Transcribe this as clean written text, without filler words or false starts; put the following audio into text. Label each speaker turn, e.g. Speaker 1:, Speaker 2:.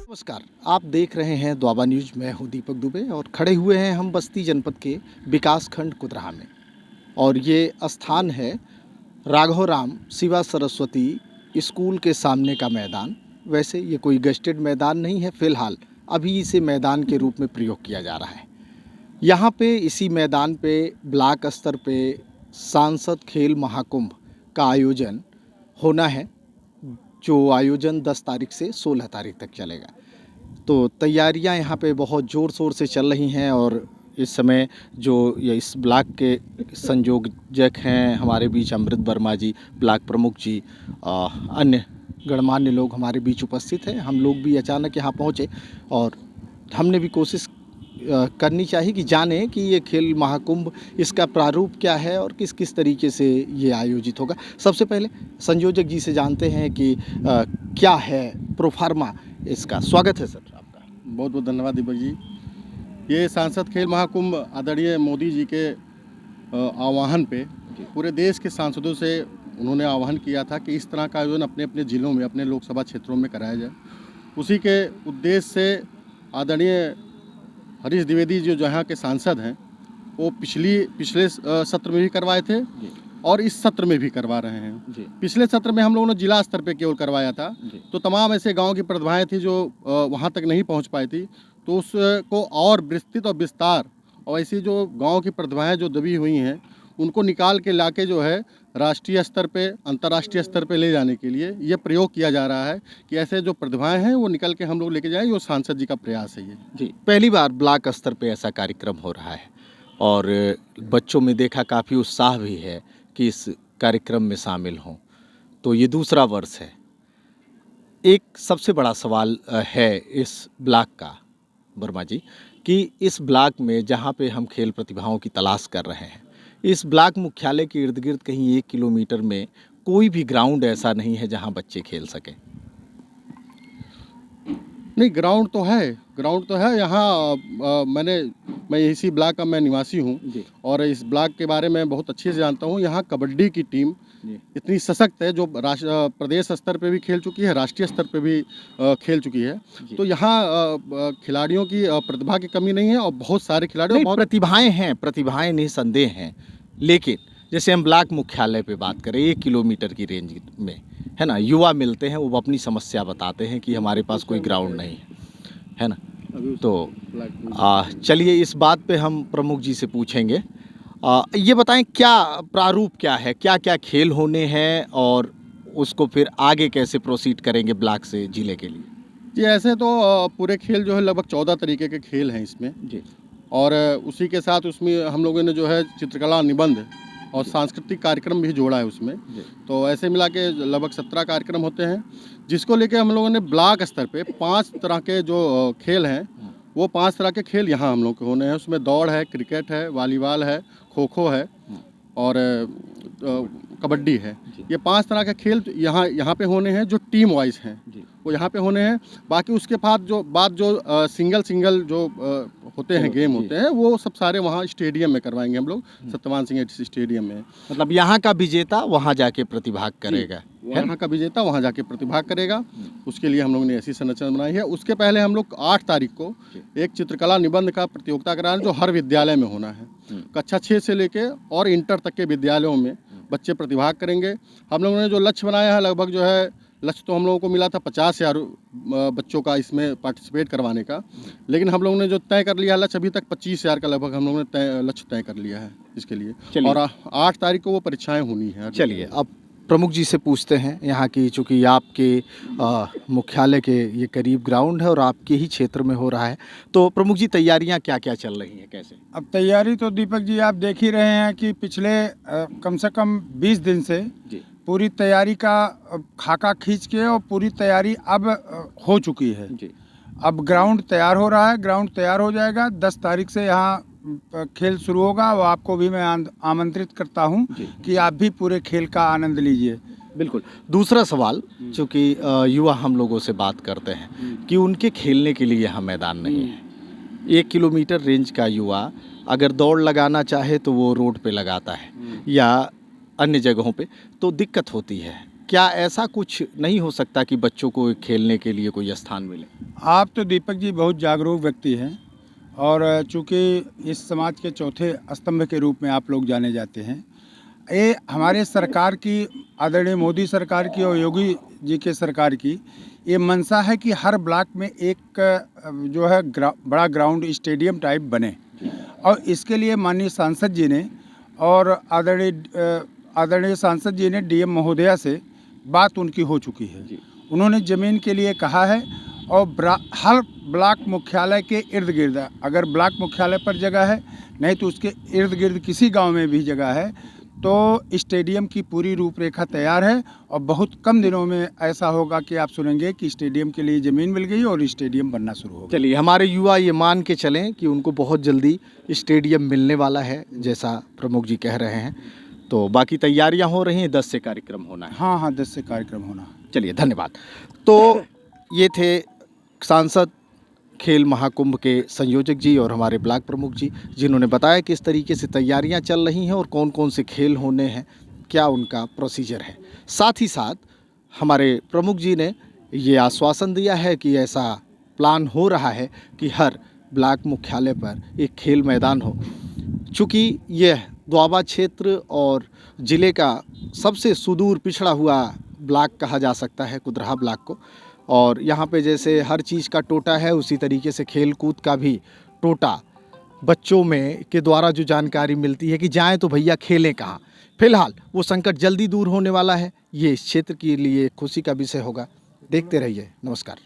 Speaker 1: नमस्कार, आप देख रहे हैं द्वाबा न्यूज। मैं हूं दीपक दुबे और खड़े हुए हैं हम बस्ती जनपद के विकास खंड कुतराहा में। और ये स्थान है राघवराम शिवा सरस्वती स्कूल के सामने का मैदान। वैसे ये कोई गेस्टेड मैदान नहीं है, फ़िलहाल अभी इसे मैदान के रूप में प्रयोग किया जा रहा है। यहाँ पे इसी मैदान पे ब्लॉक स्तर पे सांसद खेल महाकुंभ का आयोजन होना है, जो आयोजन 10 तारीख से 16 तारीख तक चलेगा। तो तैयारियां यहाँ पे बहुत ज़ोर शोर से चल रही हैं और इस समय जो ये इस ब्लॉक के संयोजक हैं हमारे बीच अमृत वर्मा जी, ब्लॉक प्रमुख जी, अन्य गणमान्य लोग हमारे बीच उपस्थित हैं। हम लोग भी अचानक यहाँ पहुँचे और हमने भी कोशिश करनी चाहिए कि जाने कि ये खेल महाकुंभ इसका प्रारूप क्या है और किस किस तरीके से ये आयोजित होगा। सबसे पहले संयोजक जी से जानते हैं कि क्या है प्रोफार्मा इसका। स्वागत है सर आपका।
Speaker 2: बहुत बहुत धन्यवाद दीपक जी। ये सांसद खेल महाकुंभ आदरणीय मोदी जी के आह्वान पे पूरे देश के सांसदों से उन्होंने आह्वान किया था कि इस तरह का आयोजन अपने अपने ज़िलों में, अपने लोकसभा क्षेत्रों में कराया जाए। उसी के उद्देश्य से आदरणीय हरीश द्विवेदी जो यहाँ के सांसद हैं वो पिछले सत्र में भी करवाए थे और इस सत्र में भी करवा रहे हैं। पिछले सत्र में हम लोगों ने जिला स्तर पे केवल करवाया था, तो तमाम ऐसे गांव की प्रतिभाएं थी जो वहां तक नहीं पहुंच पाई थी, तो उसको और विस्तृत और विस्तार और ऐसी जो गांव की प्रतिभाएं जो दबी हुई हैं उनको निकाल के लाके जो है राष्ट्रीय स्तर पे, अंतर्राष्ट्रीय स्तर पे ले जाने के लिए ये प्रयोग किया जा रहा है कि ऐसे जो प्रतिभाएं हैं वो निकल के हम लोग लेके जाएं। ये सांसद जी का प्रयास है ये।
Speaker 1: जी, पहली बार ब्लॉक स्तर पे ऐसा कार्यक्रम हो रहा है और बच्चों में देखा काफ़ी उत्साह भी है कि इस कार्यक्रम में शामिल हों। तो ये दूसरा वर्ष है। एक सबसे बड़ा सवाल है इस ब्लॉक का वर्मा जी कि इस ब्लॉक में जहाँ पे हम खेल प्रतिभाओं की तलाश कर रहे हैं, इस ब्लॉक मुख्यालय के इर्द गिर्द कहीं 1 किलोमीटर में कोई भी ग्राउंड ऐसा नहीं है जहाँ बच्चे खेल सकें।
Speaker 2: नहीं, ग्राउंड तो है यहाँ। मैं इसी ब्लॉक का मैं निवासी हूँ और इस ब्लॉक के बारे में बहुत अच्छे से जानता हूँ। यहाँ कबड्डी की टीम इतनी सशक्त है जो प्रदेश स्तर पे भी खेल चुकी है, राष्ट्रीय स्तर पे भी खेल चुकी है। तो यहाँ खिलाड़ियों की प्रतिभा की कमी नहीं है और बहुत सारे खिलाड़ी, बहुत
Speaker 1: प्रतिभाएं निसंदेह हैं। लेकिन जैसे हम ब्लॉक मुख्यालय पे बात करें 1 किलोमीटर की रेंज में, है ना, युवा मिलते हैं, वो अपनी समस्या बताते हैं कि हमारे पास कोई ग्राउंड नहीं है ना। तो चलिए इस बात पे हम प्रमुख जी से पूछेंगे। ये बताएं क्या प्रारूप क्या है, क्या क्या खेल होने हैं और उसको फिर आगे कैसे प्रोसीड करेंगे ब्लॉक से जिले के लिए।
Speaker 2: जी, ऐसे तो पूरे खेल जो है लगभग 14 तरीके के खेल हैं इसमें जी। और उसी के साथ उसमें हम लोगों ने जो है चित्रकला, निबंध और सांस्कृतिक कार्यक्रम भी जोड़ा है उसमें। तो ऐसे मिला के लगभग 17 कार्यक्रम होते हैं, जिसको लेके हम लोगों ने ब्लॉक स्तर पे 5 तरह के जो खेल हैं वो 5 तरह के खेल यहाँ हम लोग के होने हैं। उसमें दौड़ है, क्रिकेट है, वॉलीबॉल है, खो खो है और कबड्डी है। ये 5 तरह के खेल यहाँ पे होने हैं जो टीम वाइज हैं, वो यहाँ पे होने हैं। बाकी उसके बाद जो सिंगल जो होते हैं, गेम होते हैं, वो सब सारे वहाँ स्टेडियम में करवाएंगे हम लोग, सत्यवान सिंह स्टेडियम में।
Speaker 1: मतलब यहाँ का विजेता वहाँ जाके प्रतिभाग करेगा,
Speaker 2: यहाँ का विजेता वहाँ जाके प्रतिभाग करेगा। उसके लिए हम लोगों ने ऐसी संरचना बनाई है। उसके पहले हम लोग 8 तारीख को एक चित्रकला निबंध का प्रतियोगिता करा रहे हैं जो हर विद्यालय में होना है। कक्षा 6 से लेके और इंटर तक के विद्यालयों में बच्चे प्रतिभाग करेंगे। हम लोगों ने जो लक्ष्य बनाया है, लगभग जो है लक्ष्य तो हम लोगों को मिला था 50,000 बच्चों का इसमें पार्टिसिपेट करवाने का, लेकिन हम लोगों ने जो तय कर लिया लक्ष्य, अभी तक 25,000 का लगभग हम लोगों ने लक्ष्य तय कर लिया है इसके लिए। और 8 तारीख को वो परीक्षाएं होनी है।
Speaker 1: चलिए अब प्रमुख जी से पूछते हैं, यहाँ की चूँकि आपके मुख्यालय के ये करीब ग्राउंड है और आपके ही क्षेत्र में हो रहा है, तो प्रमुख जी तैयारियाँ क्या क्या चल रही हैं, कैसे?
Speaker 3: अब तैयारी तो दीपक जी आप देख ही रहे हैं कि पिछले कम से कम 20 दिन से पूरी तैयारी का खाका खींच के और पूरी तैयारी अब हो चुकी है। अब ग्राउंड तैयार हो रहा है, ग्राउंड तैयार हो जाएगा। 10 तारीख से यहाँ खेल शुरू होगा। वो आपको भी मैं आमंत्रित करता हूँ कि आप भी पूरे खेल का आनंद लीजिए।
Speaker 1: बिल्कुल। दूसरा सवाल, चूँकि युवा हम लोगों से बात करते हैं कि उनके खेलने के लिए यहाँ मैदान नहीं है। 1 किलोमीटर रेंज का युवा अगर दौड़ लगाना चाहे तो वो रोड पे लगाता है, या अन्य जगहों पे तो दिक्कत होती है। क्या ऐसा कुछ नहीं हो सकता कि बच्चों को खेलने के लिए कोई स्थान मिले?
Speaker 3: आप तो दीपक जी बहुत जागरूक व्यक्ति हैं और चूँकि इस समाज के चौथे स्तंभ के रूप में आप लोग जाने जाते हैं। ये हमारे सरकार की, आदरणीय मोदी सरकार की और योगी जी के सरकार की ये मंशा है कि हर ब्लॉक में एक जो है बड़ा ग्राउंड स्टेडियम टाइप बने, और इसके लिए माननीय सांसद जी ने और आदरणीय सांसद जी ने डीएम महोदया से बात उनकी हो चुकी है। उन्होंने ज़मीन के लिए कहा है और हर ब्लॉक मुख्यालय के इर्द गिर्द, अगर ब्लॉक मुख्यालय पर जगह है नहीं तो उसके इर्द गिर्द किसी गांव में भी जगह है तो स्टेडियम की पूरी रूपरेखा तैयार है। और बहुत कम दिनों में ऐसा होगा कि आप सुनेंगे कि स्टेडियम के लिए ज़मीन मिल गई और स्टेडियम बनना शुरू होगा।
Speaker 1: चलिए, हमारे युवा ये मान के चलें कि उनको बहुत जल्दी स्टेडियम मिलने वाला है, जैसा प्रमुख जी कह रहे हैं, तो बाकी तैयारियां हो रही हैं, 10 से कार्यक्रम होना है।
Speaker 3: हाँ, 10 से कार्यक्रम होना।
Speaker 1: चलिए, धन्यवाद। तो ये थे सांसद खेल महाकुंभ के संयोजक जी और हमारे ब्लॉक प्रमुख जी, जिन्होंने बताया किस तरीके से तैयारियां चल रही हैं और कौन कौन से खेल होने हैं, क्या उनका प्रोसीजर है। साथ ही साथ हमारे प्रमुख जी ने ये आश्वासन दिया है कि ऐसा प्लान हो रहा है कि हर ब्लॉक मुख्यालय पर एक खेल मैदान हो। चूँकि यह दोआबा क्षेत्र और ज़िले का सबसे सुदूर पिछड़ा हुआ ब्लॉक कहा जा सकता है कुदराहा ब्लॉक को, और यहाँ पे जैसे हर चीज़ का टोटा है उसी तरीके से खेल कूद का भी टोटा बच्चों में के द्वारा जो जानकारी मिलती है कि जाएं तो भैया खेलें कहाँ। फिलहाल वो संकट जल्दी दूर होने वाला है, ये इस क्षेत्र के लिए खुशी का विषय होगा। देखते रहिए। नमस्कार।